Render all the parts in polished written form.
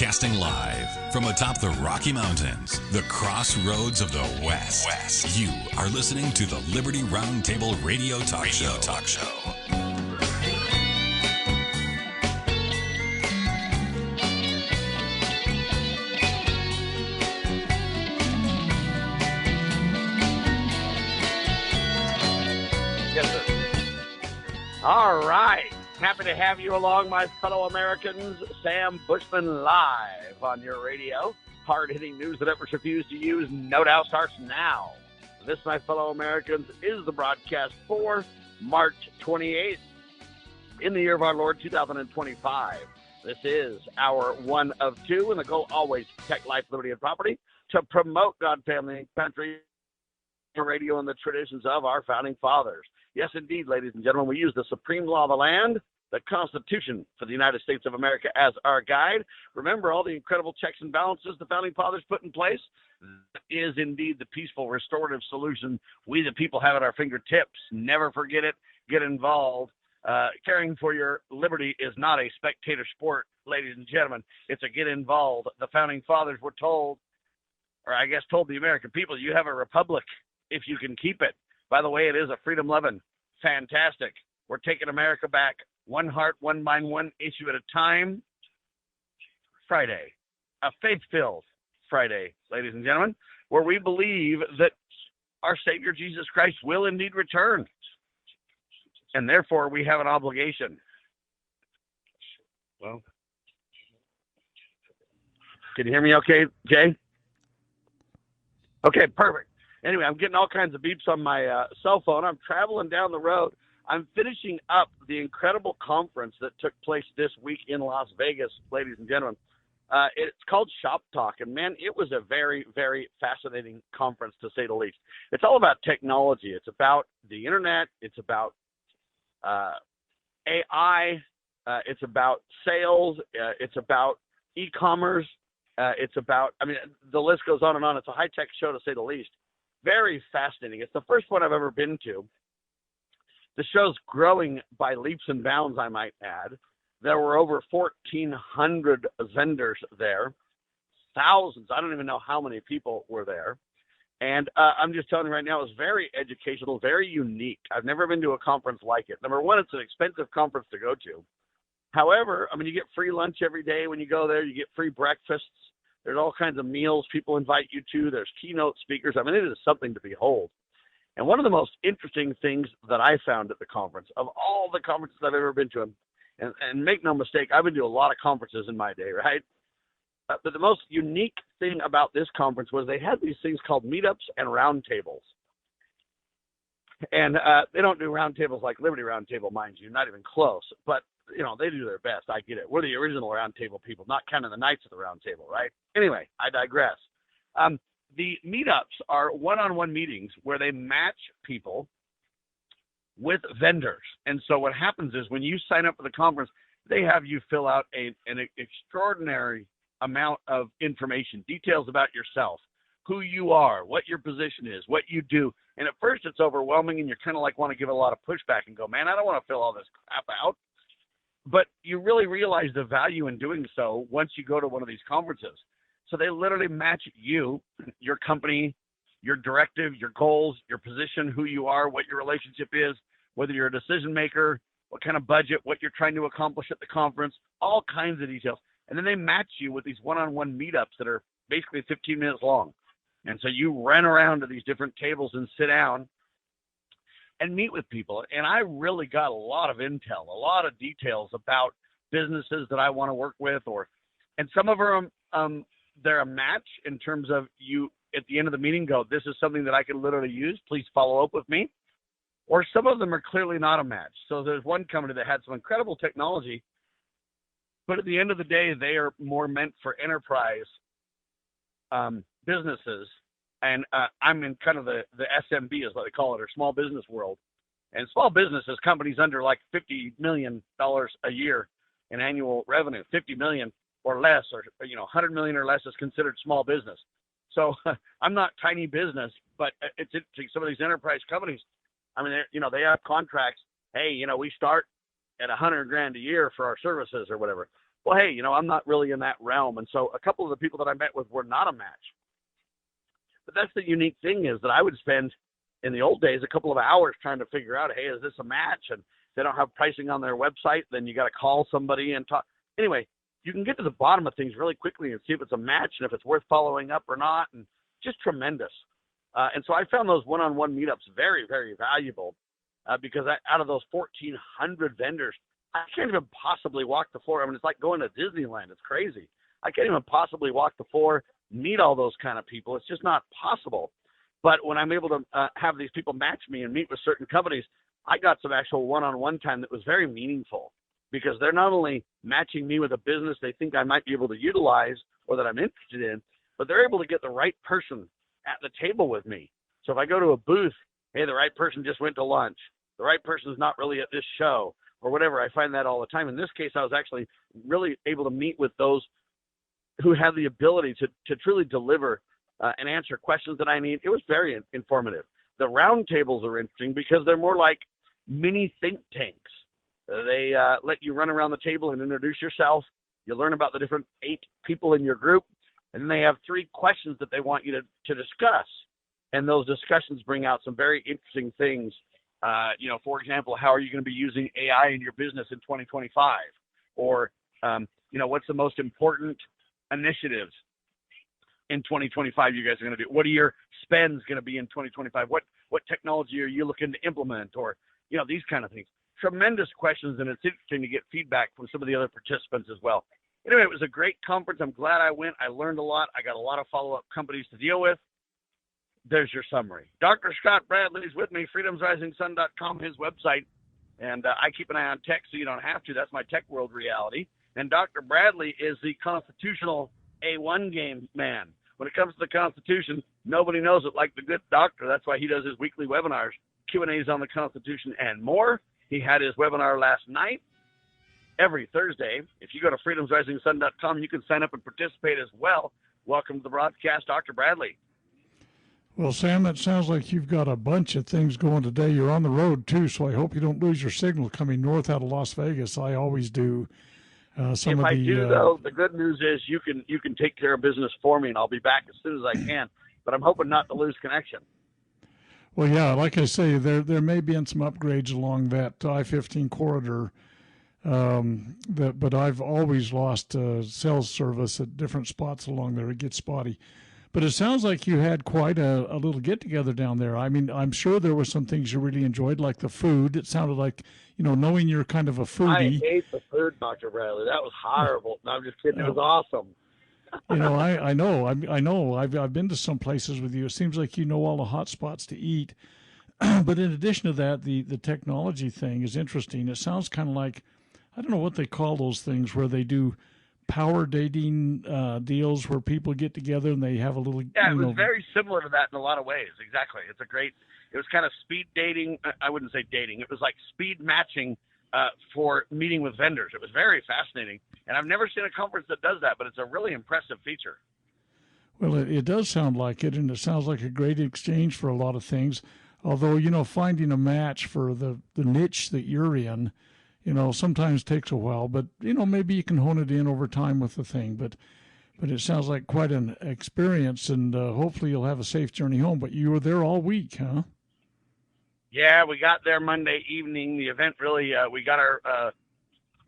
Broadcasting live from atop the Rocky Mountains, the crossroads of the West. You are listening to the Liberty Roundtable Radio Talk Show. Yes, sir. All right. Happy to have you along, my fellow Americans. Sam Bushman live on your radio. Hard-hitting news that others refuse to use, no doubt, starts now. This, my fellow Americans, is the broadcast for March 28th in the year of our Lord 2025. This is our one of two, and the goal always protect life, liberty, and property, to promote God, family, and country, radio, and the traditions of our founding fathers. Yes, indeed, ladies and gentlemen, we use the supreme law of the land, the Constitution for the United States of America, as our guide. Remember all the incredible checks and balances the founding fathers put in place? That is indeed the peaceful, restorative solution we, the people, have at our fingertips. Never forget it. Get involved. Caring for your liberty is not a spectator sport, ladies and gentlemen. It's a get involved. The founding fathers were told, or I guess told the American people, you have a republic if you can keep it. By the way, it is a freedom-loving, fantastic. We're taking America back, one heart, one mind, one issue at a time. Friday, a faith-filled Friday, ladies and gentlemen, where we believe that our Savior Jesus Christ will indeed return. And therefore, we have an obligation. Well, can you hear me okay, Jay? Okay, perfect. Anyway, I'm getting all kinds of beeps on my cell phone. I'm traveling down the road. I'm finishing up the incredible conference that took place this week in Las Vegas, ladies and gentlemen. It's called Shop Talk, and man, it was a very, very fascinating conference, to say the least. It's all about technology. It's about the internet. It's about AI. It's about sales. It's about e-commerce. It's about, I mean, the list goes on and on. It's a high-tech show, to say the least. Very fascinating. It's the first one I've ever been to. The show's growing by leaps and bounds, I might add. There were over 1,400 vendors there. Thousands. I don't even know how many people were there. And I'm just telling you right now, it was very educational, very unique. I've never been to a conference like it. Number one, it's an expensive conference to go to. However, I mean, you get free lunch every day when you go there. You get free breakfasts. There's all kinds of meals people invite you to. There's keynote speakers. I mean, it is something to behold. And one of the most interesting things that I found at the conference, of all the conferences I've ever been to, and make no mistake, I've been to a lot of conferences in my day, right? But the most unique thing about this conference was they had these things called meetups and roundtables. And they don't do roundtables like Liberty Roundtable, mind you, not even close. But, you know, they do their best. I get it. We're the original roundtable people, not kind of the knights of the roundtable, right? Anyway, I digress. The meetups are one-on-one meetings where they match people with vendors. And so what happens is when you sign up for the conference, they have you fill out an extraordinary amount of information, details about yourself, who you are, what your position is, what you do. And at first it's overwhelming and you're kind of like want to give a lot of pushback and go, man, I don't want to fill all this crap out. But you really realize the value in doing so once you go to one of these conferences. So they literally match you, your company, your directive, your goals, your position, who you are, what your relationship is, whether you're a decision maker, what kind of budget, what you're trying to accomplish at the conference, all kinds of details. And then they match you with these one-on-one meetups that are basically 15 minutes long. And so you run around to these different tables and sit down and meet with people. And I really got a lot of intel, a lot of details about businesses that I want to work with, and some of them, they're a match in terms of you at the end of the meeting go, this is something that I can literally use. Please follow up with me. Or some of them are clearly not a match. So there's one company that had some incredible technology, but at the end of the day, they are more meant for enterprise businesses. And I'm in kind of the SMB is what they call it, or small business world. And small businesses, companies under like $50 million a year in annual revenue, 50 million or less, or 100 million or less is considered small business. So I'm not tiny business, but it's interesting. Some of these enterprise companies, I mean, they have contracts. Hey, we start at $100,000 a year for our services or whatever. well, hey, I'm not really in that realm. And so a couple of the people that I met with were not a match. But that's the unique thing, is that I would spend, in the old days, a couple of hours trying to figure out, hey, is this a match? And if they don't have pricing on their website, then you got to call somebody and talk. Anyway, you can get to the bottom of things really quickly and see if it's a match and if it's worth following up or not, and just tremendous. And so I found those one-on-one meetups very, very valuable because out of those 1,400 vendors, I can't even possibly walk the floor. I mean, it's like going to Disneyland. It's crazy. I can't even possibly walk the floor, meet all those kind of people. It's just not possible. But when I'm able to have these people match me and meet with certain companies, I got some actual one-on-one time that was very meaningful, because they're not only matching me with a business they think I might be able to utilize or that I'm interested in, but they're able to get the right person at the table with me. So if I go to a booth, hey, the right person just went to lunch. The right person is not really at this show or whatever. I find that all the time. In this case, I was actually really able to meet with those who have the ability to truly deliver and answer questions that I need. It was very informative. The round tables are interesting because they're more like mini think tanks. They let you run around the table and introduce yourself. You learn about the different 8 people in your group, and then they have 3 questions that they want you to discuss. And those discussions bring out some very interesting things. For example, how are you going to be using AI in your business in 2025? Or, what's the most important initiatives in 2025 you guys are going to do? What are your spends going to be in 2025? What technology are you looking to implement? Or, these kind of things. Tremendous questions, and it's interesting to get feedback from some of the other participants as well. Anyway, it was a great conference. I'm glad I went. I learned a lot. I got a lot of follow-up companies to deal with. There's your summary. Dr. Scott Bradley's with me, freedomsrisingsun.com, his website. And I keep an eye on tech so you don't have to. That's my tech world reality. And Dr. Bradley is the constitutional A1 game man. When it comes to the Constitution, nobody knows it like the good doctor. That's why he does his weekly webinars, Q&As on the Constitution and more. He had his webinar last night, every Thursday. If you go to freedomsrisingsun.com, you can sign up and participate as well. Welcome to the broadcast, Dr. Bradley. Well, Sam, it sounds like you've got a bunch of things going today. You're on the road, too, so I hope you don't lose your signal coming north out of Las Vegas. I always do. If I do, though, the good news is you can take care of business for me, and I'll be back as soon as I can. But I'm hoping not to lose connection. Well, yeah, like I say, there may be some upgrades along that I-15 corridor, but I've always lost cell service at different spots along there. It gets spotty. But it sounds like you had quite a little get-together down there. I mean, I'm sure there were some things you really enjoyed, like the food. It sounded like, knowing you're kind of a foodie. I hate the food, Dr. Bradley. That was horrible. No, I'm just kidding. It was awesome. I know. I know. I've been to some places with you. It seems like you know all the hot spots to eat. But in addition to that, the technology thing is interesting. It sounds kind of like, I don't know what they call those things where they do power dating deals where people get together and they have a little. Yeah, it was very similar to that in a lot of ways. Exactly. It was kind of speed dating. I wouldn't say dating. It was like speed matching for meeting with vendors. It was very fascinating. And I've never seen a conference that does that, but it's a really impressive feature. Well, it does sound like it, and it sounds like a great exchange for a lot of things. Although, finding a match for the niche that you're in, sometimes takes a while. But, maybe you can hone it in over time with the thing. But it sounds like quite an experience, and hopefully you'll have a safe journey home. But you were there all week, huh? Yeah, we got there Monday evening. The event really, we got our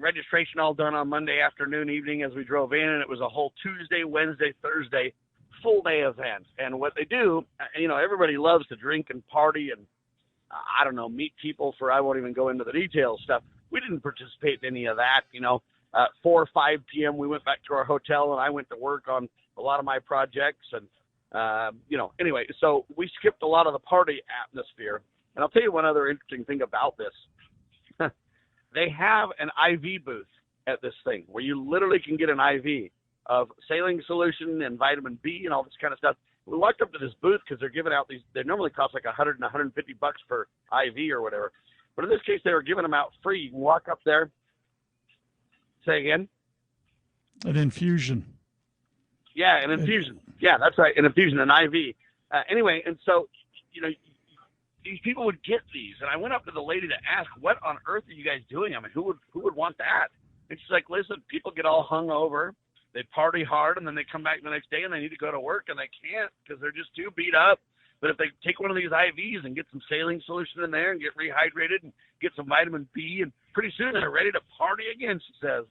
registration all done on Monday afternoon, evening as we drove in, and it was a whole Tuesday, Wednesday, Thursday, full day event. And what they do, everybody loves to drink and party and, meet people I won't even go into the details stuff. We didn't participate in any of that. 4 or 5 p.m. we went back to our hotel, and I went to work on a lot of my projects. And, anyway, so we skipped a lot of the party atmosphere. And I'll tell you one other interesting thing about this. They have an IV booth at this thing where you literally can get an IV of saline solution and vitamin B and all this kind of stuff. We walked up to this booth because they're giving out these. They normally cost like $100 and $150 per IV or whatever. But in this case, they were giving them out free. You can walk up there. Say again? An infusion. Yeah, an infusion. Yeah, that's right, an infusion, an IV. Anyway, and so, these people would get these, and I went up to the lady to ask, "What on earth are you guys doing? I mean, who would want that?" And she's like, listen, people get all hung over. They party hard, and then they come back the next day, and they need to go to work, and they can't because they're just too beat up. But if they take one of these IVs and get some saline solution in there and get rehydrated and get some vitamin B, and pretty soon they're ready to party again, she says.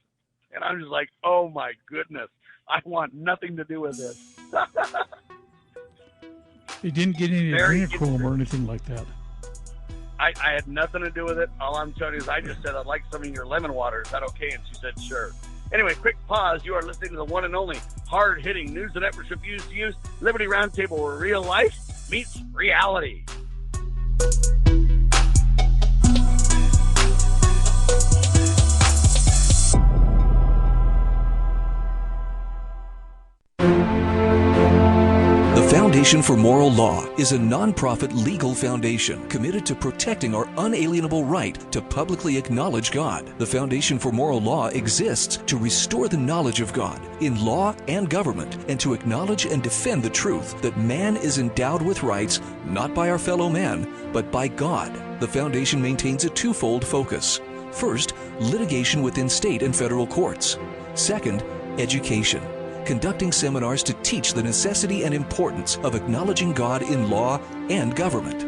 And I'm just like, oh, my goodness. I want nothing to do with this. They didn't get any adrenochrome or anything like that. I had nothing to do with it. All I'm telling you is I just said, I'd like some of your lemon water. Is that okay? And she said, sure. Anyway, quick pause. You are listening to the one and only hard-hitting news the network refused to use, Liberty Roundtable, where real life meets reality. The Foundation for Moral Law is a nonprofit legal foundation committed to protecting our unalienable right to publicly acknowledge God. The Foundation for Moral Law exists to restore the knowledge of God in law and government, and to acknowledge and defend the truth that man is endowed with rights not by our fellow man, but by God. The foundation maintains a twofold focus. First, litigation within state and federal courts. Second, education, conducting seminars to teach the necessity and importance of acknowledging God in law and government.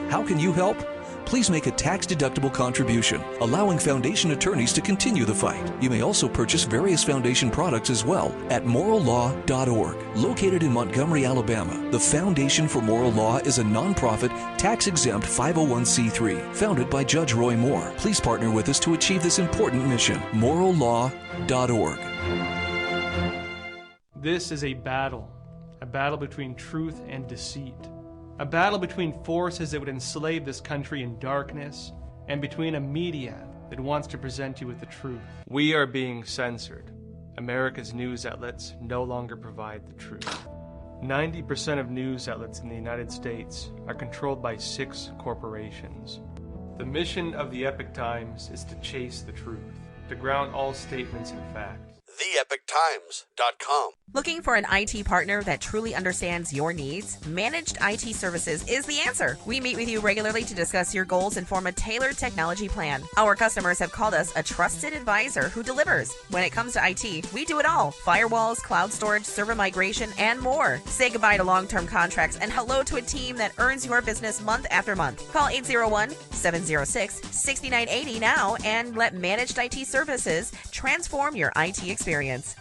How can you help? Please make a tax-deductible contribution, allowing foundation attorneys to continue the fight. You may also purchase various foundation products as well at morallaw.org. Located in Montgomery, Alabama, the Foundation for Moral Law is a nonprofit, tax-exempt 501c3 founded by Judge Roy Moore. Please partner with us to achieve this important mission. morallaw.org. This is a battle between truth and deceit, a battle between forces that would enslave this country in darkness, and between a media that wants to present you with the truth. We are being censored. America's news outlets no longer provide the truth. 90% of news outlets in the United States are controlled by 6 corporations. The mission of the Epoch Times is to chase the truth, to ground all statements in fact. TheEpochTimes.com. Looking for an IT partner that truly understands your needs? Managed IT Services is the answer. We meet with you regularly to discuss your goals and form a tailored technology plan. Our customers have called us a trusted advisor who delivers. When it comes to IT, we do it all. Firewalls, cloud storage, server migration, and more. Say goodbye to long-term contracts and hello to a team that earns your business month after month. Call 801-706-6980 now and let Managed IT Services transform your IT experience.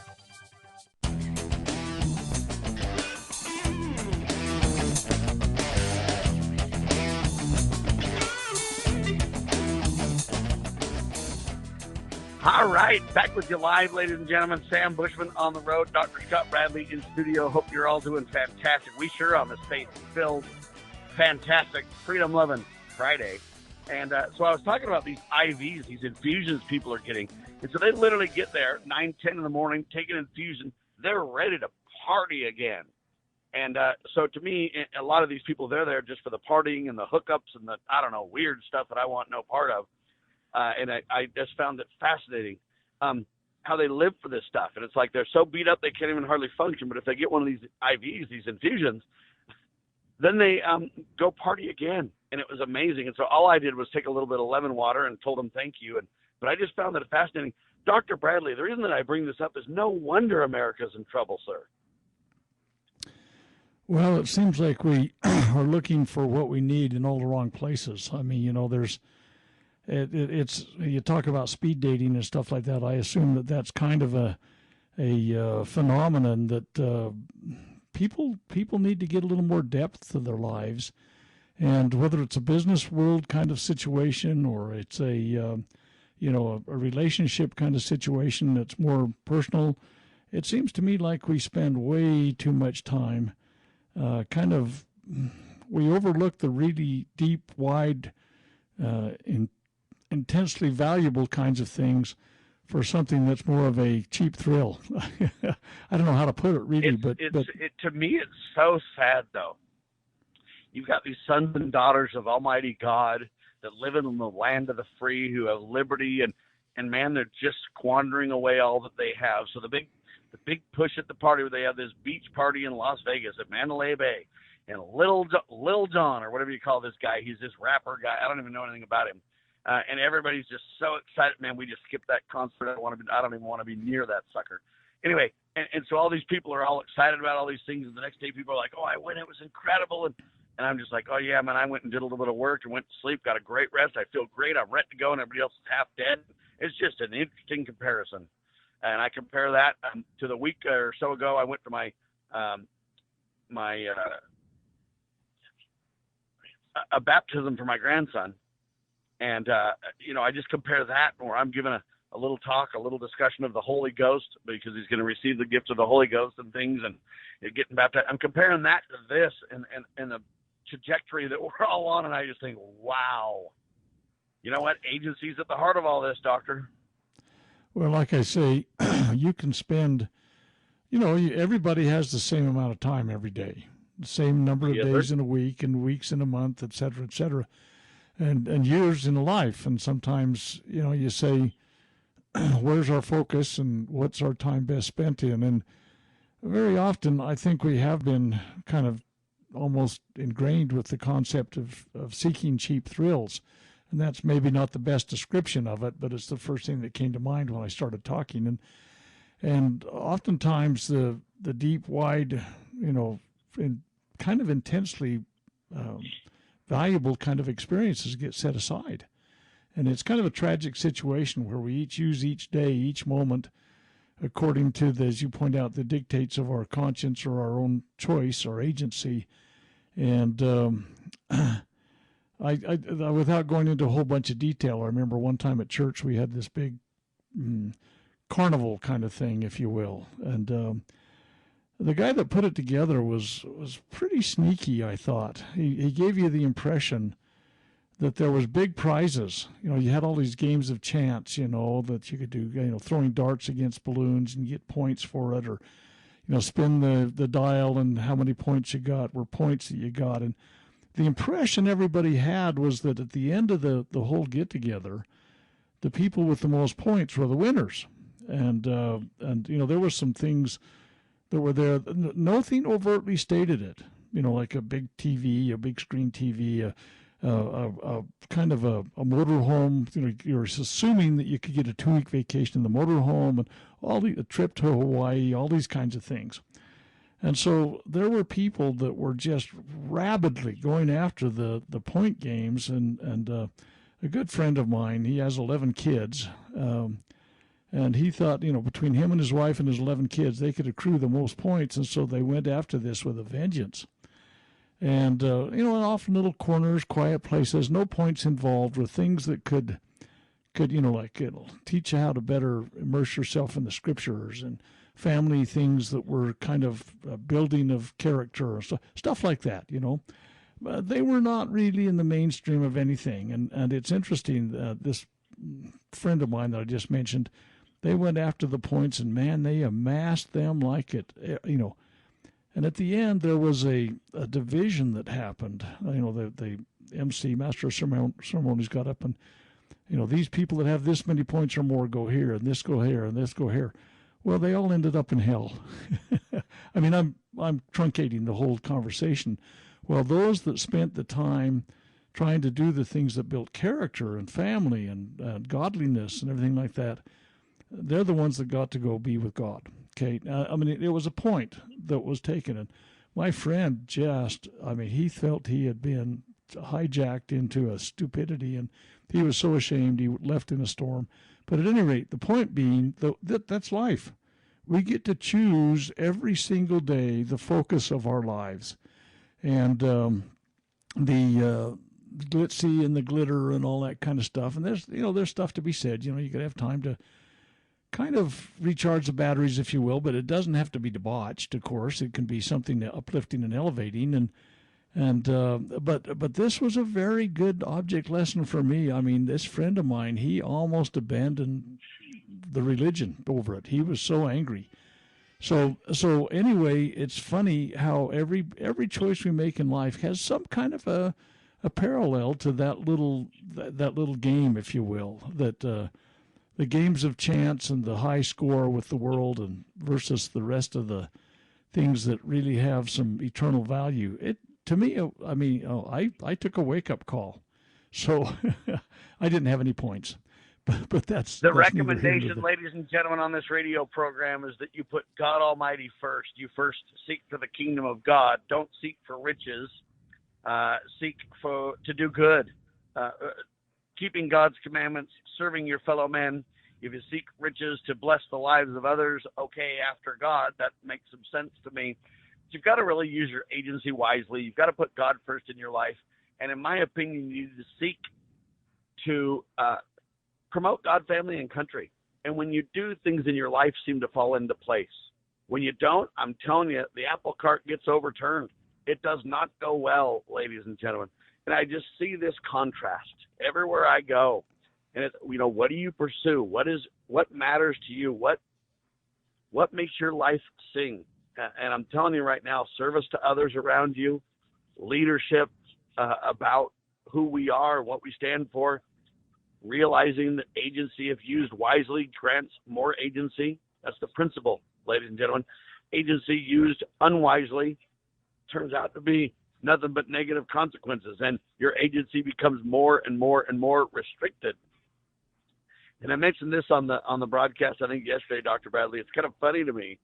All right, back with you live, ladies and gentlemen. Sam Bushman on the road, Dr. Scott Bradley in studio. Hope you're all doing fantastic. We sure on this faith-filled, fantastic, freedom-loving Friday. And so I was talking about these IVs, these infusions people are getting. And so they literally get there 9, 10 in the morning, take an infusion. They're ready to party again. And so to me, a lot of these people, they're there just for the partying and the hookups and the, I don't know, weird stuff that I want no part of. And I just found it fascinating how they live for this stuff. And it's like they're so beat up they can't even hardly function. But if they get one of these IVs, these infusions, then they go party again. And it was amazing. And so all I did was take a little bit of lemon water and told them thank you. But I just found that fascinating. Dr. Bradley, the reason that I bring this up is no wonder America's in trouble, sir. Well, it seems like we are looking for what we need in all the wrong places. I mean, you know, it's you talk about speed dating and stuff like that. I assume that that's kind of a phenomenon that people need to get a little more depth to their lives, and whether it's a business world kind of situation or it's a relationship kind of situation that's more personal, it seems to me like we spend way too much time. We overlook the really deep, wide, intensely valuable kinds of things for something that's more of a cheap thrill. I don't know how to put it really, but to me, it's so sad though. You've got these sons and daughters of Almighty God that live in the land of the free, who have liberty, and man, they're just squandering away all that they have. So the big push at the party where they have this beach party in Las Vegas at Mandalay Bay, and Lil Jon, or whatever you call this guy, he's this rapper guy. I don't even know anything about him. And everybody's just so excited, man. We just skipped that concert. I don't even want to be near that sucker. Anyway, and so all these people are all excited about all these things, and the next day people are like, oh, I went, it was incredible. And I'm just like, oh, yeah, man, I went and did a little bit of work and went to sleep, got a great rest. I feel great. I'm ready to go, and everybody else is half dead. It's just an interesting comparison. And I compare that to the week or so ago, I went to my a baptism for my grandson. And, I just compare that where I'm giving a little talk, a little discussion of the Holy Ghost because he's going to receive the gift of the Holy Ghost and things and getting baptized. I'm comparing that to this and the trajectory that we're all on. And I just think, wow, you know what? Agency's at the heart of all this, Doctor. Well, like I say, you can spend, everybody has the same amount of time every day, the same number of days in a week and weeks in a month, et cetera, and years in a life. And sometimes, you say, where's our focus and what's our time best spent in? And very often, I think we have been kind of almost ingrained with the concept of seeking cheap thrills. And that's maybe not the best description of it, but it's the first thing that came to mind when I started talking. And oftentimes the deep, wide, kind of intensely valuable kind of experiences get set aside. And it's kind of a tragic situation where we each use each day, each moment, according to, as you point out, the dictates of our conscience or our own choice or agency. And I, without going into a whole bunch of detail, I remember one time at church we had this big carnival kind of thing, if you will. And the guy that put it together was pretty sneaky, I thought. He gave you the impression that there was big prizes. You had all these games of chance, that you could do, throwing darts against balloons and get points for it, or, spin the dial and how many points you got were points that you got. And the impression everybody had was that at the end of the whole get-together, the people with the most points were the winners. And there were some things that were there. Nothing overtly stated it, like a big TV, a big screen TV, a kind of a motorhome. You're assuming that you could get a 2-week vacation in the motorhome and a trip to Hawaii, all these kinds of things. And so there were people that were just rabidly going after the point games. And a good friend of mine, he has 11 kids, and he thought, between him and his wife and his 11 kids, they could accrue the most points. And so they went after this with a vengeance. And, often little corners, quiet places, no points involved, with things that could it'll teach you how to better immerse yourself in the scriptures, and family things that were kind of building of character, or stuff like that, But they were not really in the mainstream of anything. And it's interesting, this friend of mine that I just mentioned, they went after the points, and man, they amassed them like it, And at the end, there was a division that happened. The MC, Master of Ceremonies, got up and, these people that have this many points or more go here, and this go here, and this go here. Well, they all ended up in hell. I mean, I'm truncating the whole conversation. Well, those that spent the time trying to do the things that built character and family and godliness and everything like that, they're the ones that got to go be with God. Okay, it was a point that was taken, and my friend he felt he had been hijacked into a stupidity, and he was so ashamed he left in a storm. But at any rate, the point being that's life. We get to choose every single day the focus of our lives, and the glitzy and the glitter and all that kind of stuff. And there's stuff to be said. You could have time to kind of recharge the batteries, if you will, but it doesn't have to be debauched. Of course, it can be something uplifting and elevating. But this was a very good object lesson for me. I mean, this friend of mine, he almost abandoned the religion over it. He was so angry. So anyway, it's funny how every choice we make in life has some kind of a parallel to that little game, if you will, that the games of chance and the high score with the world and versus the rest of the things that really have some eternal value. To me, I took a wake-up call So I didn't have any points. But that's the that's neither here nor recommendation, there. ladies and gentlemen, on this radio program is that you put God Almighty first. You first seek for the kingdom of God. Don't seek for riches. Seek to do good. Keeping God's commandments, serving your fellow men. If you seek riches to bless the lives of others, okay, after God, that makes some sense to me. But you've got to really use your agency wisely. You've got to put God first in your life. And in my opinion, you need to seek to promote God, family, and country. And when you do, things in your life seem to fall into place. When you don't, I'm telling you, the apple cart gets overturned. It does not go well, ladies and gentlemen. And I just see this contrast everywhere I go. And it's, what do you pursue? What matters to you? What makes your life sing? And I'm telling you right now, service to others around you, leadership about who we are, what we stand for, realizing that agency, if used wisely, grants more agency. That's the principle, ladies and gentlemen. Agency used unwisely turns out to be nothing but negative consequences, and your agency becomes more and more and more restricted. And I mentioned this on the broadcast, I think yesterday, Dr. Bradley. It's kind of funny to me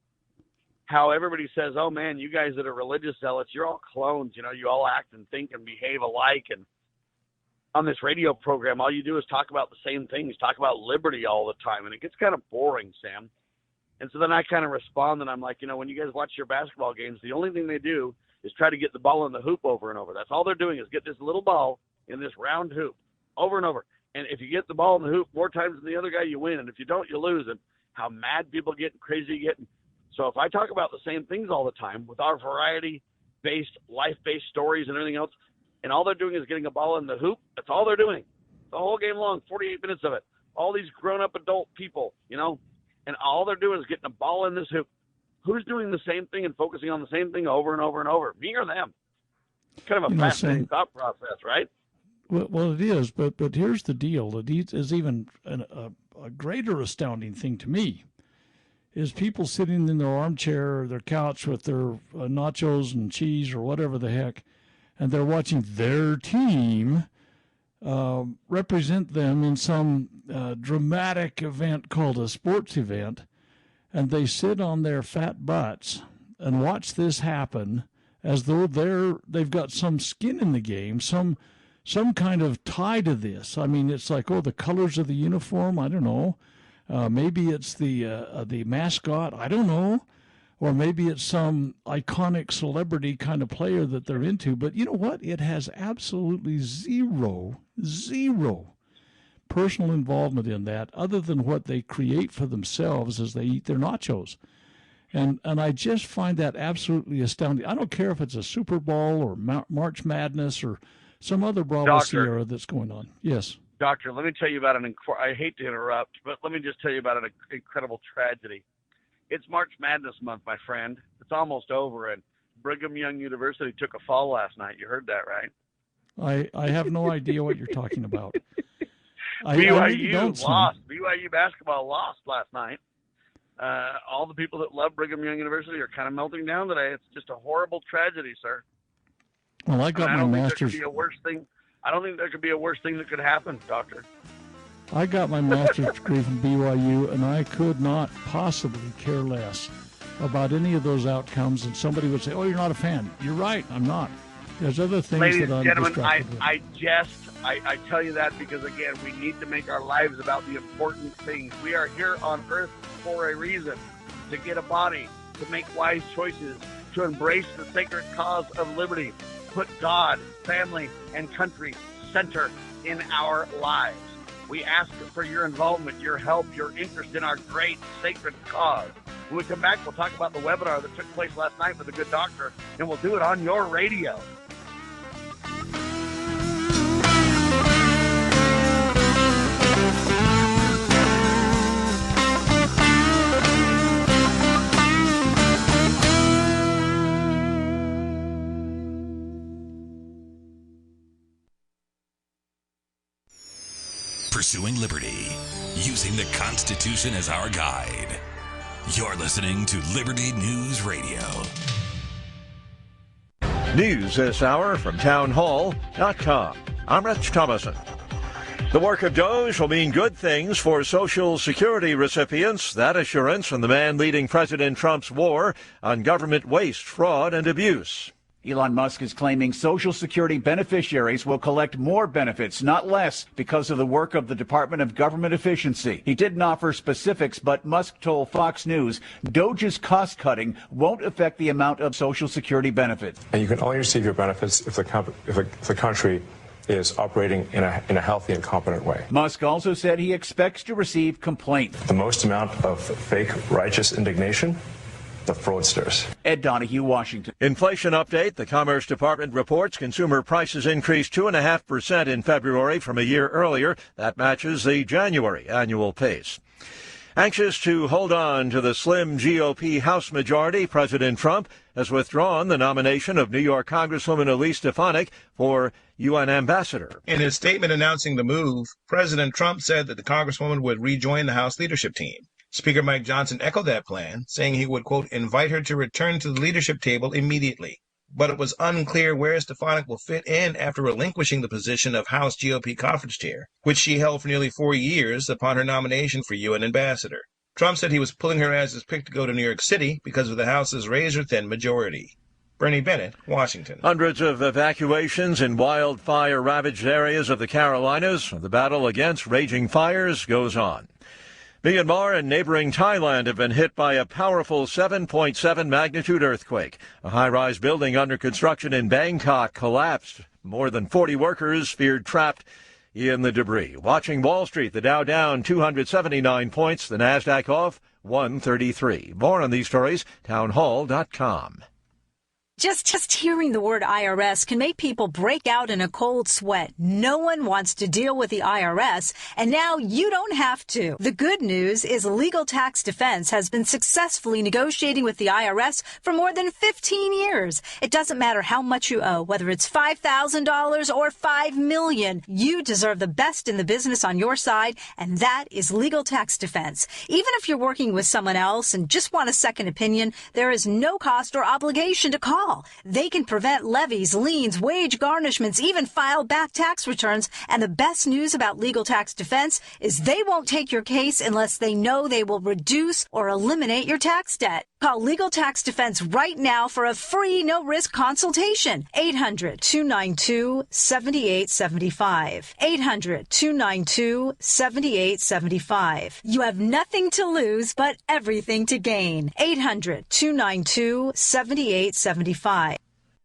how everybody says, oh man, you guys that are religious zealots, you're all clones. You all act and think and behave alike. And on this radio program, all you do is talk about the same things, talk about liberty all the time. And it gets kind of boring, Sam. And so then I kind of respond and I'm like, when you guys watch your basketball games, the only thing they do is try to get the ball in the hoop over and over. That's all they're doing is get this little ball in this round hoop over and over. And if you get the ball in the hoop more times than the other guy, you win. And if you don't, you lose. And how mad people get and crazy you get. So if I talk about the same things all the time with our variety-based, life-based stories and everything else, and all they're doing is getting a ball in the hoop, that's all they're doing. The whole game long, 48 minutes of it. All these grown-up adult people, and all they're doing is getting a ball in this hoop. Who's doing the same thing and focusing on the same thing over and over and over? Me or them? It's kind of a fascinating thought process, right? Well, it is, but here's the deal. It is even a greater astounding thing to me is people sitting in their armchair or their couch with their nachos and cheese or whatever the heck, and they're watching their team represent them in some dramatic event called a sports event, and they sit on their fat butts and watch this happen as though they've got some skin in the game, some kind of tie to this. I mean, it's like, the colors of the uniform, I don't know. Maybe it's the mascot, I don't know. Or maybe it's some iconic celebrity kind of player that they're into. But you know what? It has absolutely zero personal involvement in that other than what they create for themselves as they eat their nachos. And I just find that absolutely astounding. I don't care if it's a Super Bowl or March Madness or some other Bravo Sierra that's going on. Yes. Doctor, let me tell you about I hate to interrupt, but let me just tell you about an incredible tragedy. It's March Madness month, my friend. It's almost over, and Brigham Young University took a fall last night. You heard that, right? I have no idea what you're talking about. BYU lost. BYU basketball lost last night. All the people that love Brigham Young University are kind of melting down today. It's just a horrible tragedy, sir. Well, I got my master's. I don't think there could be a worse thing that could happen, Doctor. I got my master's degree from BYU, and I could not possibly care less about any of those outcomes. And somebody would say, "Oh, you're not a fan." You're right, I'm not. There's other things Ladies that I'm and gentlemen, distracted with. I tell you that because, again, we need to make our lives about the important things. We are here on earth for a reason, to get a body, to make wise choices, to embrace the sacred cause of liberty, put God, family, and country center in our lives. We ask for your involvement, your help, your interest in our great sacred cause. When we come back, we'll talk about the webinar that took place last night with a good doctor, and we'll do it on your radio. Pursuing liberty, using the Constitution as our guide. You're listening to Liberty News Radio. News this hour from townhall.com. I'm Rich Thomason. The work of DOGE will mean good things for Social Security recipients. That assurance from the man leading President Trump's war on government waste, fraud, and abuse. Elon Musk is claiming Social Security beneficiaries will collect more benefits, not less, because of the work of the Department of Government Efficiency. He didn't offer specifics, but Musk told Fox News DOGE's cost-cutting won't affect the amount of Social Security benefits. And you can only receive your benefits if the country is operating in a healthy and competent way. Musk also said he expects to receive complaints. The most amount of fake righteous indignation, the fraudsters. Ed Donahue, Washington. Inflation update. The Commerce Department reports consumer prices increased 2.5% in February from a year earlier. That matches the January annual pace. Anxious to hold on to the slim GOP House majority, President Trump has withdrawn the nomination of New York Congresswoman Elise Stefanik for UN ambassador. In his statement announcing the move, President Trump said that the Congresswoman would rejoin the House leadership team. Speaker Mike Johnson echoed that plan, saying he would, quote, invite her to return to the leadership table immediately. But it was unclear where Stefanik will fit in after relinquishing the position of House GOP conference chair, which she held for nearly 4 years upon her nomination for UN ambassador. Trump said he was pulling her as his pick to go to New York City because of the House's razor-thin majority. Bernie Bennett, Washington. Hundreds of evacuations in wildfire-ravaged areas of the Carolinas. The battle against raging fires goes on. Myanmar and neighboring Thailand have been hit by a powerful 7.7 magnitude earthquake. A high-rise building under construction in Bangkok collapsed. More than 40 workers feared trapped in the debris. Watching Wall Street, the Dow down 279 points, the Nasdaq off 133. More on these stories, townhall.com. Just hearing the word IRS can make people break out in a cold sweat. No one wants to deal with the IRS, and now you don't have to. The good news is Legal Tax Defense has been successfully negotiating with the IRS for more than 15 years. It doesn't matter how much you owe, whether it's $5,000 or $5 million. You deserve the best in the business on your side, and that is Legal Tax Defense. Even if you're working with someone else and just want a second opinion, there is no cost or obligation to call. They can prevent levies, liens, wage garnishments, even file back tax returns. And the best news about Legal Tax Defense is they won't take your case unless they know they will reduce or eliminate your tax debt. Call Legal Tax Defense right now for a free, no-risk consultation. 800-292-7875. 800-292-7875. You have nothing to lose but everything to gain. 800-292-7875.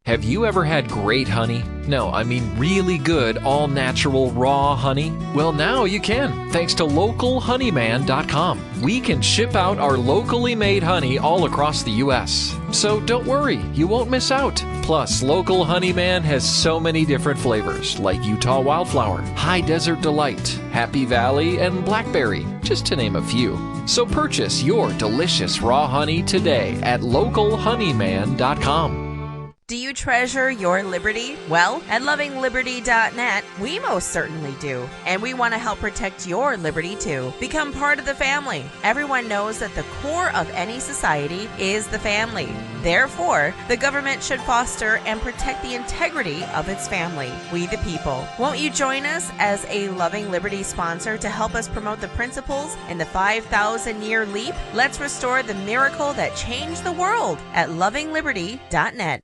Have you ever had great honey? No, I mean really good, all-natural, raw honey? Well, now you can, thanks to localhoneyman.com. We can ship out our locally made honey all across the U.S. So don't worry, you won't miss out. Plus, Local Honeyman has so many different flavors, like Utah Wildflower, High Desert Delight, Happy Valley, and Blackberry, just to name a few. So purchase your delicious raw honey today at localhoneyman.com. Do you treasure your liberty? Well, at lovingliberty.net, we most certainly do. And we want to help protect your liberty too. Become part of the family. Everyone knows that the core of any society is the family. Therefore, the government should foster and protect the integrity of its family, we the people. Won't you join us as a Loving Liberty sponsor to help us promote the principles in the 5,000-year leap? Let's restore the miracle that changed the world at lovingliberty.net.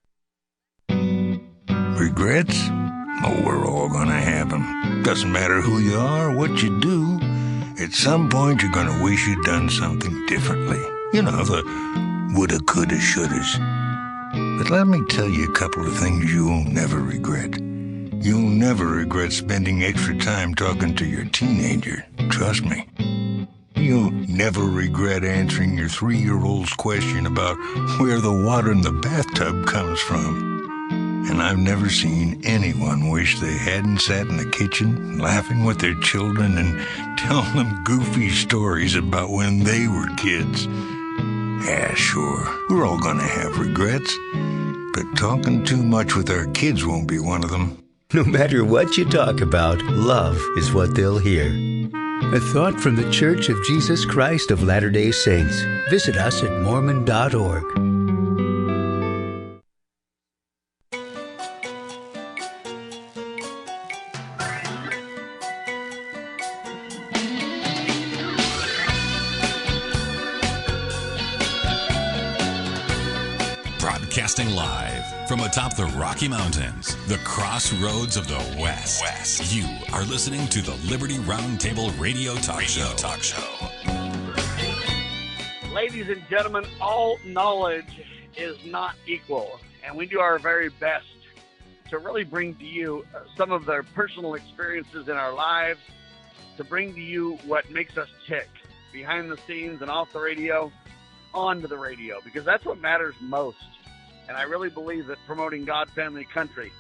Regrets? Oh, we're all gonna have them. Doesn't matter who you are or what you do. At some point, you're gonna wish you'd done something differently. You know, the woulda, coulda, shouldas. But let me tell you a couple of things you'll never regret. You'll never regret spending extra time talking to your teenager. Trust me. You'll never regret answering your 3-year-old's question about where the water in the bathtub comes from. And I've never seen anyone wish they hadn't sat in the kitchen laughing with their children and telling them goofy stories about when they were kids. Yeah, sure, we're all gonna have regrets, but talking too much with our kids won't be one of them. No matter what you talk about, love is what they'll hear. A thought from the Church of Jesus Christ of Latter-day Saints. Visit us at Mormon.org. Broadcasting live from atop the Rocky Mountains, the crossroads of the West. You are listening to the Liberty Roundtable Radio Talk Show. Ladies and gentlemen, all knowledge is not equal, and we do our very best to really bring to you some of the personal experiences in our lives, to bring to you what makes us tick behind the scenes and off the radio, onto the radio, because that's what matters most. And I really believe that promoting God, family, country,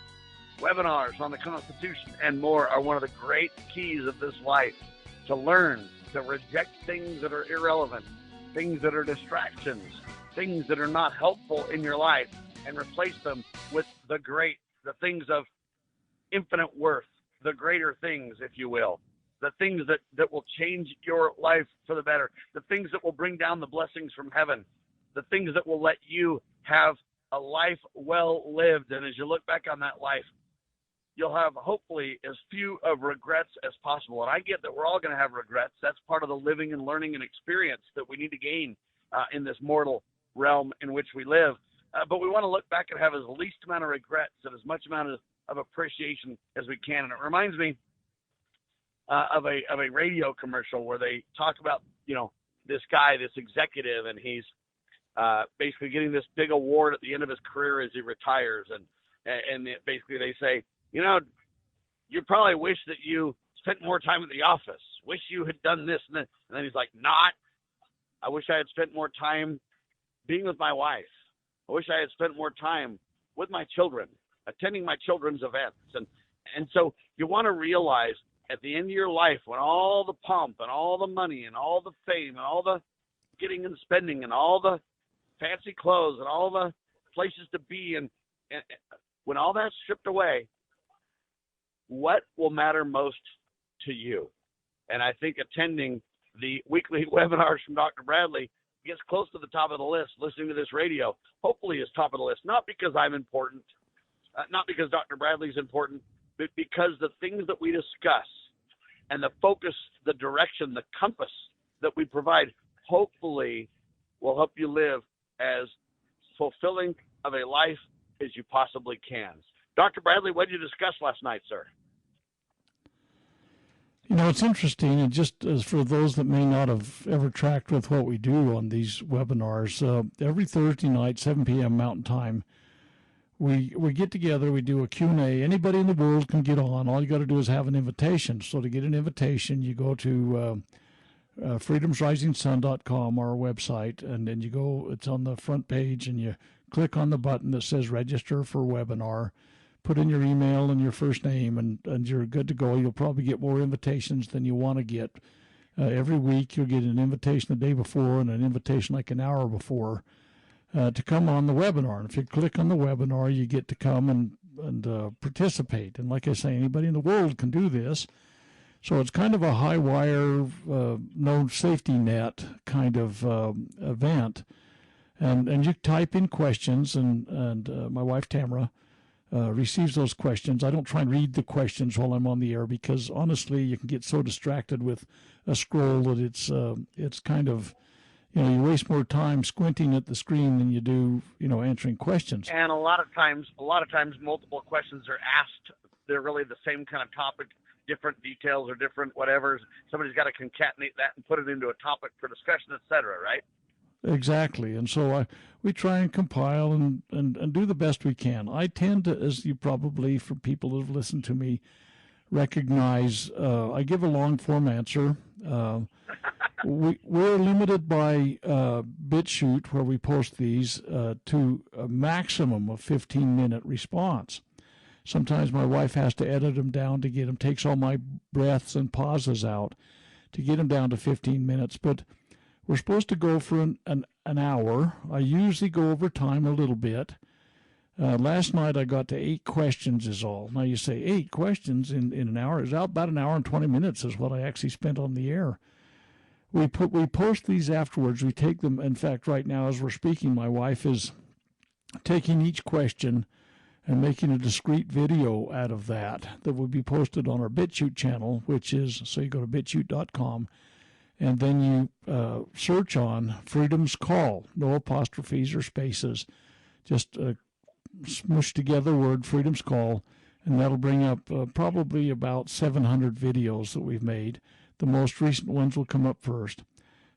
webinars on the Constitution, and more are one of the great keys of this life, to learn to reject things that are irrelevant, things that are distractions, things that are not helpful in your life, and replace them with the great, the things of infinite worth, the greater things, if you will, the things that will change your life for the better, the things that will bring down the blessings from heaven, the things that will let you have a life well lived. And as you look back on that life, you'll have hopefully as few of regrets as possible. And I get that we're all going to have regrets. That's part of the living and learning and experience that we need to gain in this mortal realm in which we live. But we want to look back and have as least amount of regrets and as much amount of appreciation as we can. And it reminds me of a radio commercial where they talk about, this guy, this executive, and he's basically getting this big award at the end of his career as he retires. And basically they say, you probably wish that you spent more time at the office. Wish you had done this. And then he's like, I wish I had spent more time being with my wife. I wish I had spent more time with my children, attending my children's events. And so you want to realize at the end of your life, when all the pomp and all the money and all the fame and all the getting and spending and all the fancy clothes and all the places to be, and when all that's stripped away, what will matter most to you? And I think attending the weekly webinars from Dr. Bradley gets close to the top of the list. Listening to this radio hopefully is top of the list, not because I'm important, not because Dr. Bradley's important, but because the things that we discuss and the focus, the direction, the compass that we provide hopefully will help you live as fulfilling of a life as you possibly can. Dr. Bradley, what did you discuss last night, sir? It's interesting, and just as for those that may not have ever tracked with what we do on these webinars, every Thursday night, 7 p.m. Mountain Time, we get together, we do a Q&A. Anybody in the world can get on. All you got to do is have an invitation. So to get an invitation, you go to freedomsrisingsun.com, our website, and then you go, it's on the front page, and you click on the button that says register for webinar. Put in your email and your first name, and you're good to go. You'll probably get more invitations than you want to get. Every week you'll get an invitation the day before and an invitation like an hour before to come on the webinar. And if you click on the webinar, you get to come and participate. And like I say, anybody in the world can do this. So it's kind of a high wire, no safety net kind of event. And you type in questions, and my wife Tamara receives those questions. I don't try and read the questions while I'm on the air because honestly, you can get so distracted with a scroll that it's kind of, you waste more time squinting at the screen than you do, answering questions. And a lot of times, multiple questions are asked. They're really the same kind of topic, different details or different whatevers. Somebody's got to concatenate that and put it into a topic for discussion, et cetera, right? Exactly. And so we try and compile and do the best we can. I tend to, as you probably, for people that have listened to me, recognize, I give a long form answer. We're limited by BitChute, where we post these, to a maximum of 15-minute response. Sometimes my wife has to edit them down to get them, takes all my breaths and pauses out to get them down to 15 minutes. But we're supposed to go for an hour. I usually go over time a little bit. Last night I got to 8 questions is all. Now you say 8 questions in an hour. It's about an hour and 20 minutes is what I actually spent on the air. We post these afterwards. We take them. In fact, right now as we're speaking, my wife is taking each question and making a discrete video out of that will be posted on our BitChute channel, which is, so you go to bitchute.com, and then you search on Freedom's Call, no apostrophes or spaces. Just smushed together word, Freedom's Call, and that'll bring up probably about 700 videos that we've made. The most recent ones will come up first.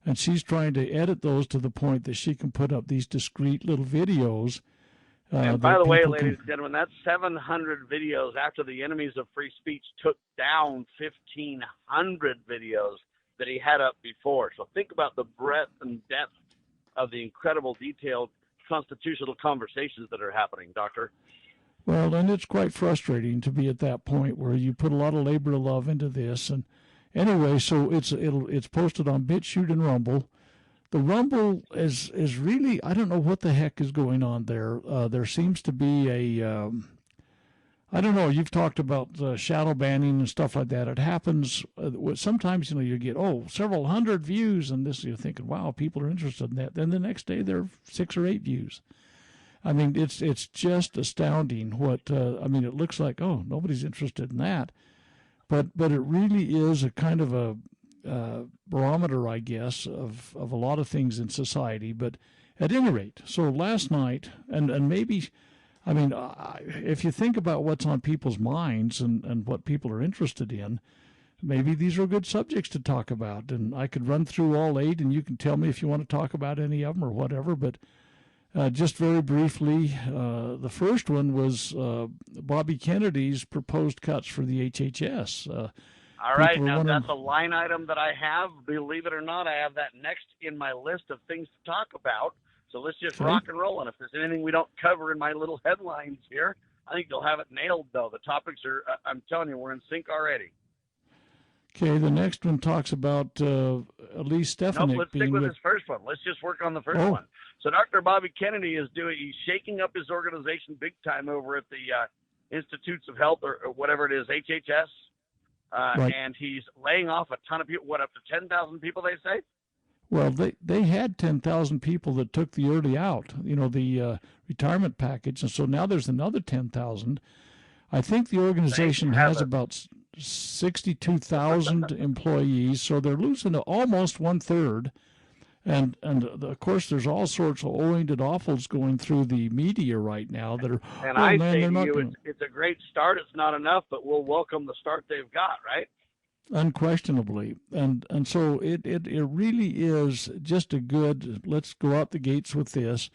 And she's trying to edit those to the point that she can put up these discrete little videos. And by the way, ladies and gentlemen, that's 700 videos after the enemies of free speech took down 1,500 videos that he had up before. So think about the breadth and depth of the incredible detailed constitutional conversations that are happening, Doctor. Well, and it's quite frustrating to be at that point where you put a lot of labor of love into this. And anyway, so it's posted on BitChute and Rumble. The Rumble is really, I don't know what the heck is going on there. There seems to be I don't know, you've talked about shadow banning and stuff like that. It happens, sometimes, you get, several hundred views, and this, you're thinking, wow, people are interested in that. Then the next day, there are 6 or 8 views. I mean, it's just astounding what, it looks like, nobody's interested in that. But it really is a kind of a barometer, I guess, of a lot of things in society. But at any rate, so last night, and maybe, if you think about what's on people's minds and what people are interested in, maybe these are good subjects to talk about. And I could run through all 8, and you can tell me if you want to talk about any of them or whatever. But just very briefly, the first one was Bobby Kennedy's proposed cuts for the HHS. All right, now that's a line item that I have. Believe it or not, I have that next in my list of things to talk about. So let's just rock and roll. And if there's anything we don't cover in my little headlines here, I think you'll have it nailed, though. The topics are, I'm telling you, we're in sync already. Okay, the next one talks about Elise Stefanik. Nope, let's stick with this first one. Let's just work on the first one. So Dr. Bobby Kennedy he's shaking up his organization big time over at the Institutes of Health or whatever it is, HHS. Right. And he's laying off a ton of people, up to 10,000 people, they say? Well, they had 10,000 people that took the early out, the retirement package, and so now there's another 10,000. I think the organization has about 62,000 employees, so they're losing almost 1/3. And of course, there's all sorts of owing and awfuls going through the media right now that are. And I say to you, it's a great start. It's not enough, but we'll welcome the start they've got, right? Unquestionably, and so it really is just a good. Let's go out the gates with this,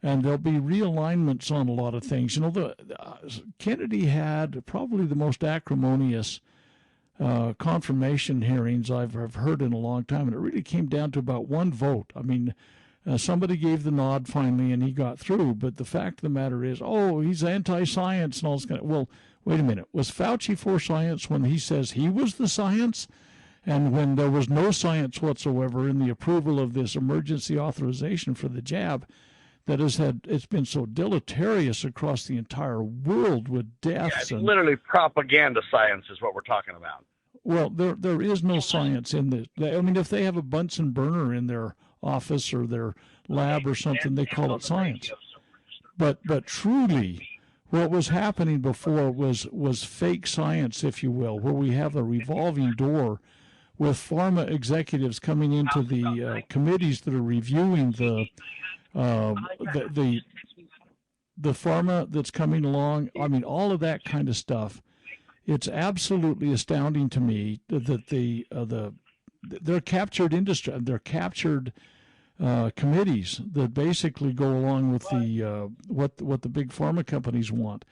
and there'll be realignments on a lot of things. Kennedy had probably the most acrimonious confirmation hearings I've heard in a long time, and it really came down to about 1 vote. Somebody gave the nod finally, and he got through. But the fact of the matter is, he's anti-science and all this kind of. Well, wait a minute. Was Fauci for science when he says he was the science, and when there was no science whatsoever in the approval of this emergency authorization for the jab? It's been so deleterious across the entire world with deaths. Yeah, it's literally propaganda science is what we're talking about. Well, there is no science in this. If they have a Bunsen burner in their office or their lab or something, they call it science. But truly, what was happening before was fake science, if you will, where we have a revolving door with pharma executives coming into the committees that are reviewing the pharma that's coming along. All of that kind of stuff. It's absolutely astounding to me that they're captured industry, they're captured committees that basically go along with the what the big pharma companies want.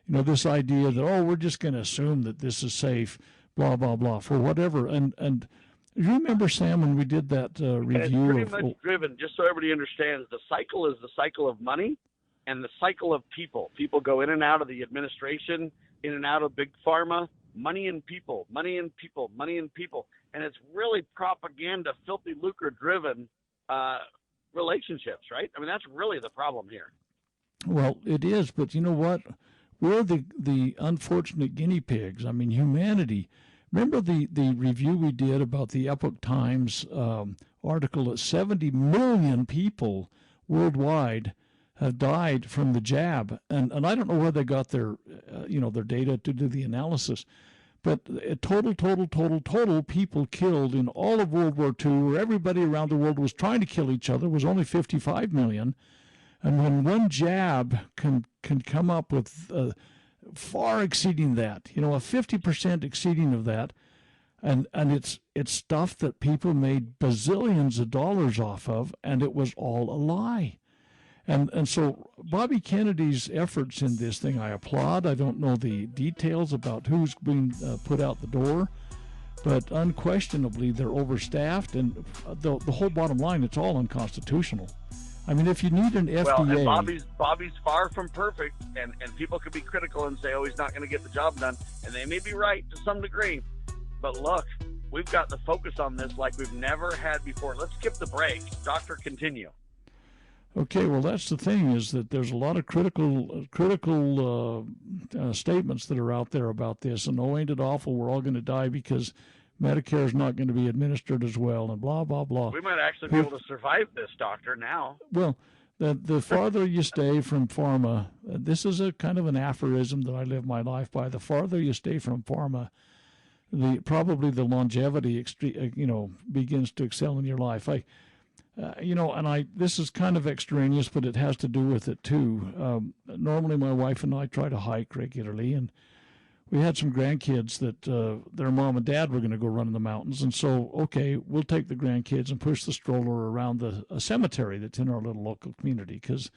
This idea that we're just going to assume that this is safe, blah blah blah, for whatever. And you remember, Sam, when we did that review? It's pretty much driven, just so everybody understands, the cycle is the cycle of money and the cycle of people. People go in and out of the administration, in and out of big pharma, money and people, money and people, money and people. And it's really propaganda, filthy lucre-driven relationships, right? That's really the problem here. Well, it is, but you know what? We're the unfortunate guinea pigs. Humanity. Remember the review we did about the Epoch Times article that 70 million people worldwide have died from the jab, and I don't know where they got their their data to do the analysis, but total people killed in all of World War II, where everybody around the world was trying to kill each other, was only 55 million, And when one jab can come up with far exceeding that, a 50% exceeding of that, and it's stuff that people made bazillions of dollars off of, and it was all a lie. And so Bobby Kennedy's efforts in this thing, I applaud. I don't know the details about who's being put out the door, but unquestionably they're overstaffed, and the whole bottom line, it's all unconstitutional. I mean, if you need an FDA... Well, and Bobby's far from perfect, and people could be critical and say, oh, he's not going to get the job done, and they may be right to some degree. But look, we've got the focus on this like we've never had before. Let's skip the break. Doctor, continue. Okay, well, that's the thing, is that there's a lot of critical statements that are out there about this, and oh, ain't it awful, we're all going to die because Medicare is not going to be administered as well, and blah, blah, blah. We might actually be able to survive this, Doctor, now. Well, the farther you stay from pharma, this is a kind of an aphorism that I live my life by. The farther you stay from pharma, probably the longevity, begins to excel in your life. This is kind of extraneous, but it has to do with it too. Normally, my wife and I try to hike regularly, and we had some grandkids that their mom and dad were going to go run in the mountains, and so, okay, we'll take the grandkids and push the stroller around a cemetery that's in our little local community, because,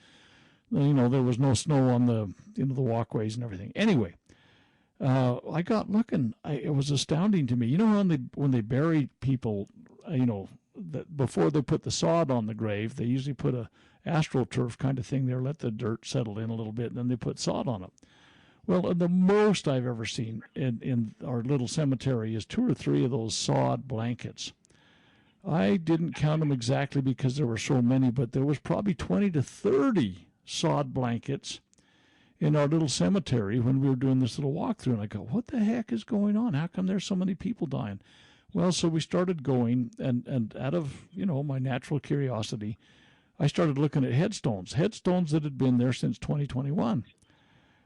there was no snow on the walkways and everything. Anyway, I got looking. It was astounding to me. When they bury people, that before they put the sod on the grave, they usually put a astroturf kind of thing there, let the dirt settle in a little bit, and then they put sod on it. Well, the most I've ever seen in our little cemetery is 2 or 3 of those sod blankets. I didn't count them exactly because there were so many, but there was probably 20 to 30 sod blankets in our little cemetery when we were doing this little walkthrough. And I go, what the heck is going on? How come there's so many people dying? Well, so we started going, and out of, my natural curiosity, I started looking at headstones that had been there since 2021.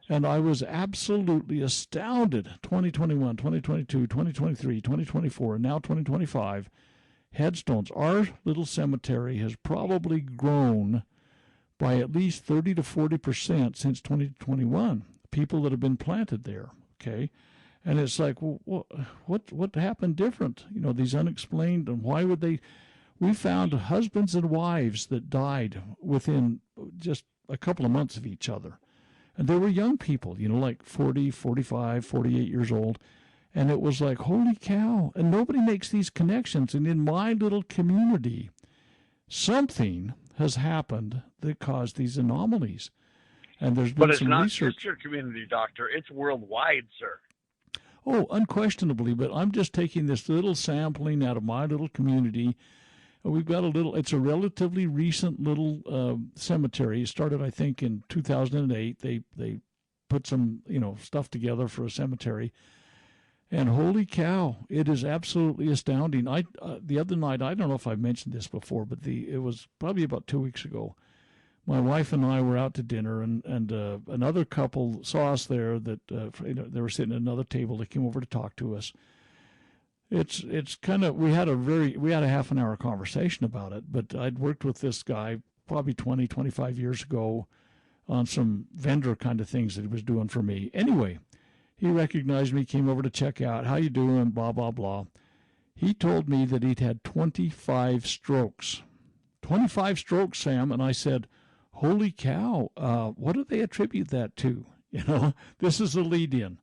And I was absolutely astounded. 2021, 2022, 2023, 2024, and now 2025, headstones. Our little cemetery has probably grown by at least 30 to 40% since 2021, people that have been planted there, okay? And it's like, well, what happened different? These unexplained, and why would they? We found husbands and wives that died within just a couple of months of each other. And they were young people, like 40, 45, 48 years old. And it was like, holy cow. And nobody makes these connections. And in my little community, something has happened that caused these anomalies. And there's been some research. But it's not just your community, Doctor. It's worldwide, sir. Oh, unquestionably, but I'm just taking this little sampling out of my little community. We've got it's a relatively recent little cemetery. It started, I think, in 2008. They put some, stuff together for a cemetery. And holy cow, it is absolutely astounding. The other night, I don't know if I've mentioned this before, but it was probably about 2 weeks ago. My wife and I were out to dinner, and another couple saw us there. That they were sitting at another table. They came over to talk to us. It's kind of we had a half an hour conversation about it. But I'd worked with this guy probably 20, 25 years ago on some vendor kind of things that he was doing for me. Anyway, he recognized me, came over to check out. How you doing? Blah blah blah. He told me that he'd had 25 strokes. 25 strokes, Sam, and I said, holy cow, what do they attribute that to? This is a lead-in.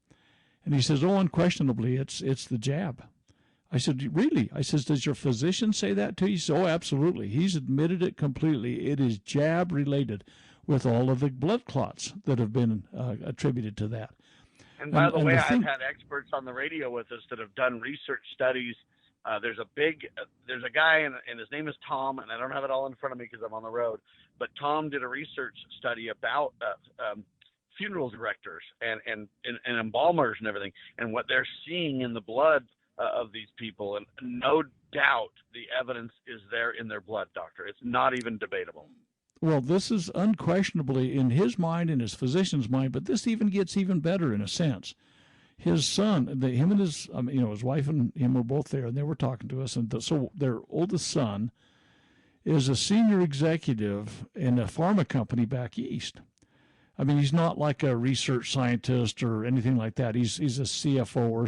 And he says, oh, unquestionably, it's the jab. I said, really? I says, does your physician say that to you? He said, oh, absolutely. He's admitted it completely. It is jab-related with all of the blood clots that have been attributed to that. And by the way, I've had experts on the radio with us that have done research studies. There's a guy, and his name is Tom, and I don't have it all in front of me because I'm on the road, but Tom did a research study about funeral directors and embalmers and everything, and what they're seeing in the blood of these people. And no doubt the evidence is there in their blood, Doctor. It's not even debatable. Well, this is unquestionably in his mind, in his physician's mind, but this even gets even better in a sense. His son, him and his, his wife and him were both there, and they were talking to us. And so their oldest son is a senior executive in a pharma company back east. I mean, he's not like a research scientist or anything like that. He's a CFO or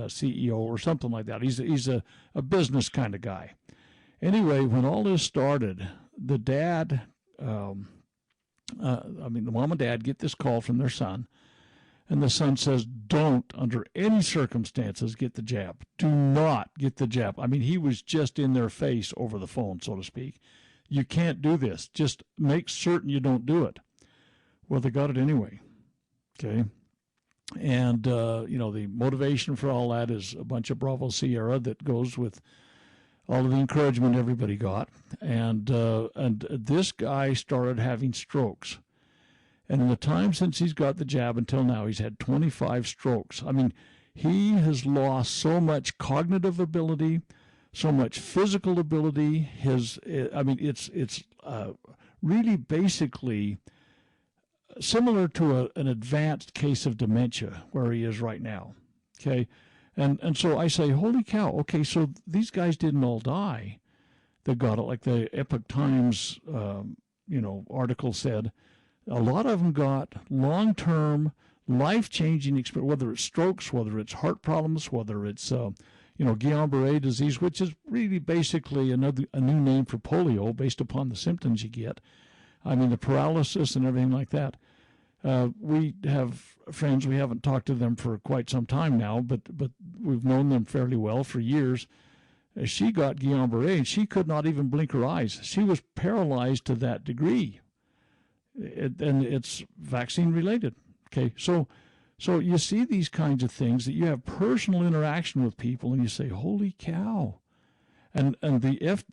CEO or something like that. He's a business kind of guy. Anyway, when all this started, the dad, the mom and dad get this call from their son, and the son says, don't, under any circumstances, get the jab. Do not get the jab. I mean, he was just in their face over the phone, so to speak. You can't do this. Just make certain you don't do it. Well, they got it anyway, okay? And, the motivation for all that is a bunch of Bravo Sierra that goes with all of the encouragement everybody got. And this guy started having strokes. And in the time since he's got the jab until now, he's had 25 strokes. I mean, he has lost so much cognitive ability, so much physical ability. It's really basically similar to an advanced case of dementia where he is right now, okay? And so I say, holy cow, okay, so these guys didn't all die. They got it, like the Epoch Times, article said. A lot of them got long-term, life-changing experience, whether it's strokes, whether it's heart problems, whether it's, Guillain-Barré disease, which is really basically a new name for polio based upon the symptoms you get. I mean, the paralysis and everything like that. We have friends, we haven't talked to them for quite some time now, but we've known them fairly well for years. She got Guillain-Barré, and she could not even blink her eyes. She was paralyzed to that degree. And it's vaccine related. Okay, so you see these kinds of things that you have personal interaction with people, and you say, "Holy cow!" And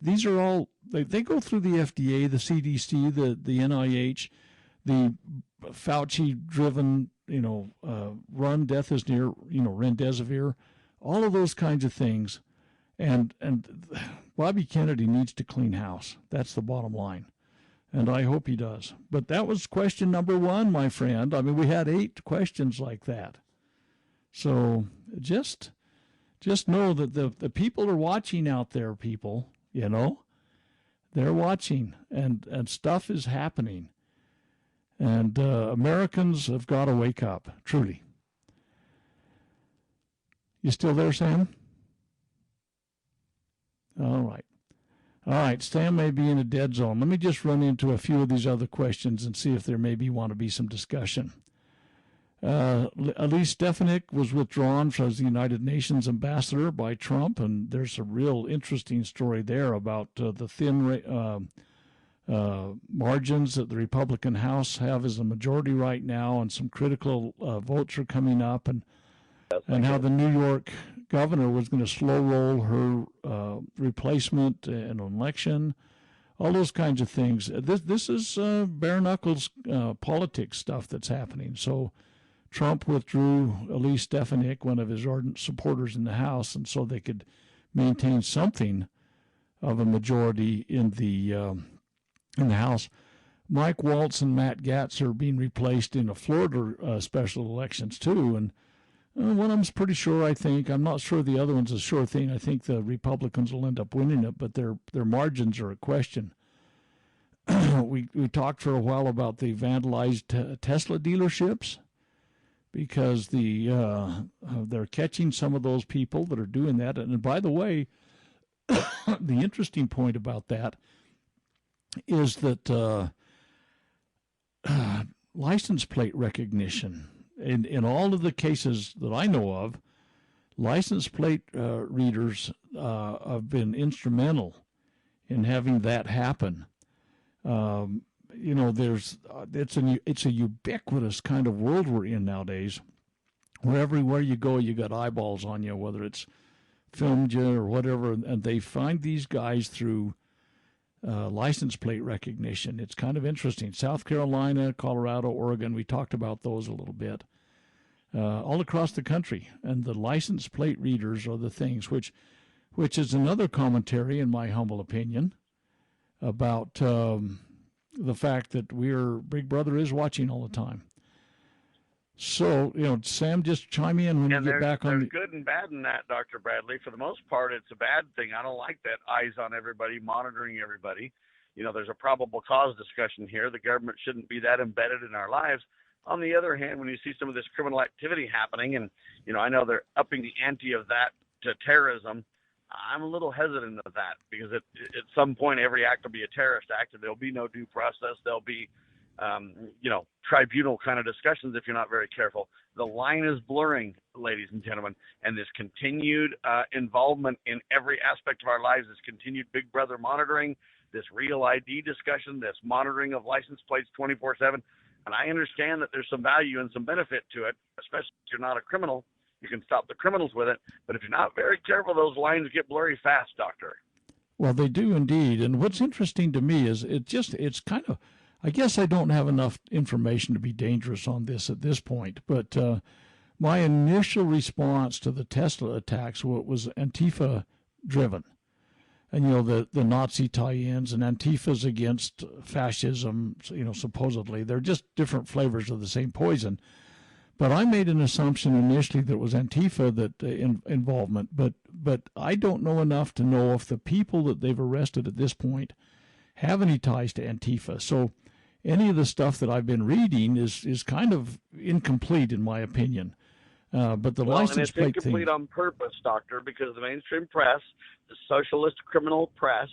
these are all they go through the FDA, the CDC, the NIH, the Fauci-driven, run, death is near, remdesivir, all of those kinds of things, and Bobby Kennedy needs to clean house. That's the bottom line. And I hope he does. But that was question number 1, my friend. I mean, we had 8 questions like that. So just know that the people are watching out there, people, they're watching, and stuff is happening. And Americans have got to wake up, truly. You still there, Sam? All right. All right, Sam may be in a dead zone. Let me just run into a few of these other questions and see if there maybe want to be some discussion. Elise Stefanik was withdrawn as the United Nations ambassador by Trump, and there's a real interesting story there about the thin margins that the Republican House have as a majority right now, and some critical votes are coming up, and how the New York governor was going to slow roll her replacement in an election, all those kinds of things. This is bare knuckles politics stuff that's happening. So Trump withdrew Elise Stefanik, one of his ardent supporters in the House, and so they could maintain something of a majority in the House. Mike Waltz and Matt Gaetz are being replaced in the Florida special elections too, and one of them's pretty sure, I think. I'm not sure the other one's a sure thing. I think the Republicans will end up winning it, but their margins are a question. We talked for a while about the vandalized Tesla dealerships, because they're catching some of those people that are doing that. And by the way, the interesting point about that is that license plate recognition, in all of the cases that I know of, license plate readers have been instrumental in having that happen. It's a ubiquitous kind of world we're in nowadays, where everywhere you go, you got eyeballs on you, whether it's filmed you or whatever, and they find these guys through license plate recognition. It's kind of interesting. South Carolina, Colorado, Oregon, we talked about those a little bit. All across the country, and the license plate readers are the things, which is another commentary, in my humble opinion, about the fact that Big Brother is watching all the time. So, Sam, just chime in when you get back on. There's good and bad in that, Dr. Bradley. For the most part, it's a bad thing. I don't like that eyes on everybody, monitoring everybody. there's a probable cause discussion here. The government shouldn't be that embedded in our lives. On the other hand, when you see some of this criminal activity happening, and, I know they're upping the ante of that to terrorism, I'm a little hesitant of that, because at some point every act will be a terrorist act, and there'll be no due process. There'll be, tribunal kind of discussions if you're not very careful. The line is blurring, ladies and gentlemen, and this continued involvement in every aspect of our lives, this continued Big Brother monitoring, this real ID discussion, this monitoring of license plates 24/7. And I understand that there's some value and some benefit to it, especially if you're not a criminal. You can stop the criminals with it. But if you're not very careful, those lines get blurry fast, Doctor. Well, they do indeed. And what's interesting to me is it's kind of, I guess I don't have enough information to be dangerous on this at this point. But my initial response to the Tesla attacks was Antifa driven. And, the Nazi tie-ins, and Antifa's against fascism, supposedly. They're just different flavors of the same poison. But I made an assumption initially that it was Antifa that involvement. But I don't know enough to know if the people that they've arrested at this point have any ties to Antifa. So any of the stuff that I've been reading is kind of incomplete, in my opinion. But the license plate thing... it's incomplete on purpose, Doctor, because the mainstream press, the socialist criminal press,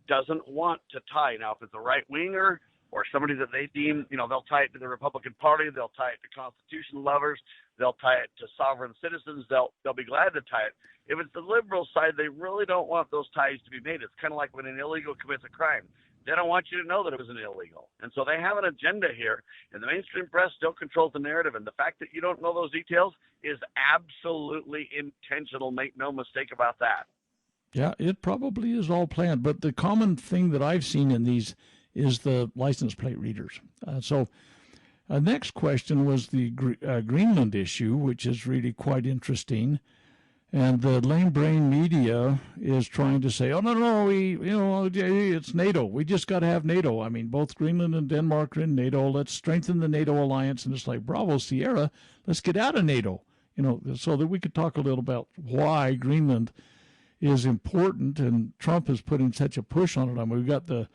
doesn't want to tie. Now, if it's a right-winger or somebody that they deem, they'll tie it to the Republican Party, they'll tie it to Constitution lovers, they'll tie it to sovereign citizens, they'll be glad to tie it. If it's the liberal side, they really don't want those ties to be made. It's kind of like when an illegal commits a crime. They don't want you to know that it was an illegal. And so they have an agenda here, and the mainstream press still controls the narrative. And the fact that you don't know those details is absolutely intentional. Make no mistake about that. Yeah, it probably is all planned. But the common thing that I've seen in these is the license plate readers. So next question was the Greenland issue, which is really quite interesting. And the lame brain media is trying to say, oh, no, it's NATO. We just got to have NATO. I mean, both Greenland and Denmark are in NATO. Let's strengthen the NATO alliance. And it's like, bravo, Sierra, let's get out of NATO. So that we could talk a little about why Greenland is important. And Trump is putting such a push on it. I mean, we've got the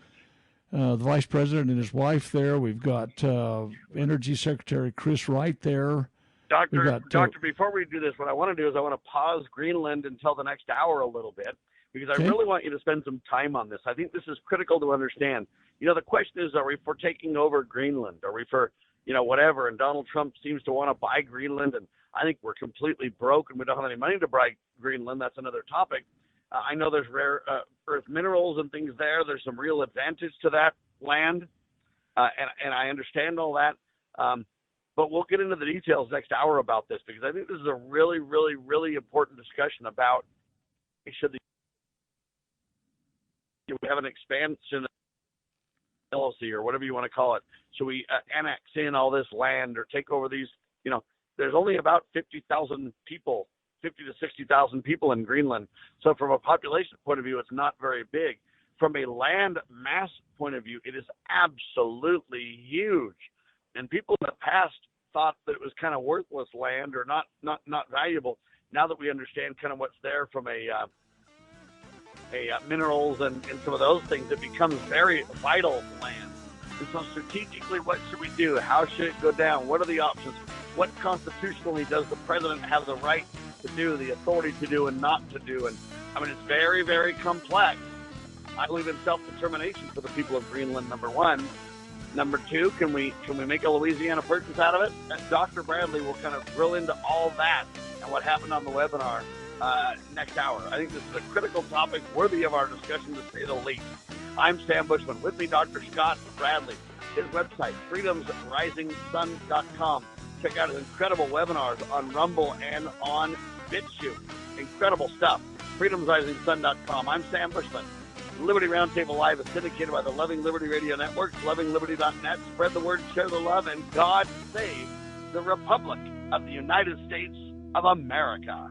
vice president and his wife there. We've got Energy Secretary Chris Wright there. Doctor, before we do this, what I want to do is I want to pause Greenland until the next hour a little bit, because I really want you to spend some time on this. I think this is critical to understand. The question is, are we for taking over Greenland? Are we for, whatever? And Donald Trump seems to want to buy Greenland, and I think we're completely broke and we don't have any money to buy Greenland. That's another topic. I know there's rare earth minerals and things there. There's some real advantage to that land, and I understand all that. But we'll get into the details next hour about this, because I think this is a really, really, really important discussion about should we have an expansion LLC or whatever you want to call it. Should we annex in all this land or take over these? There's only about 50,000 people, 50 to 60,000 people in Greenland. So from a population point of view, it's not very big. From a land mass point of view, it is absolutely huge. And people in the past thought that it was kind of worthless land or not valuable. Now that we understand kind of what's there from a minerals and some of those things, it becomes very vital land. And so strategically, what should we do? How should it go down? What are the options? What constitutionally does the president have the right to do, the authority to do, and not to do? And I mean, it's very, very complex. I believe in self-determination for the people of Greenland, number one. Number two, can we make a Louisiana Purchase out of it? And Dr. Bradley will kind of drill into all that and what happened on the webinar next hour. I think this is a critical topic worthy of our discussion, to say the least. I'm Sam Bushman. With me, Dr. Scott Bradley. His website, freedomsrisingsun.com. Check out his incredible webinars on Rumble and on BitChute. Incredible stuff. freedomsrisingsun.com. I'm Sam Bushman. Liberty Roundtable Live is syndicated by the Loving Liberty Radio Network, lovingliberty.net. Spread the word, share the love, and God save the Republic of the United States of America.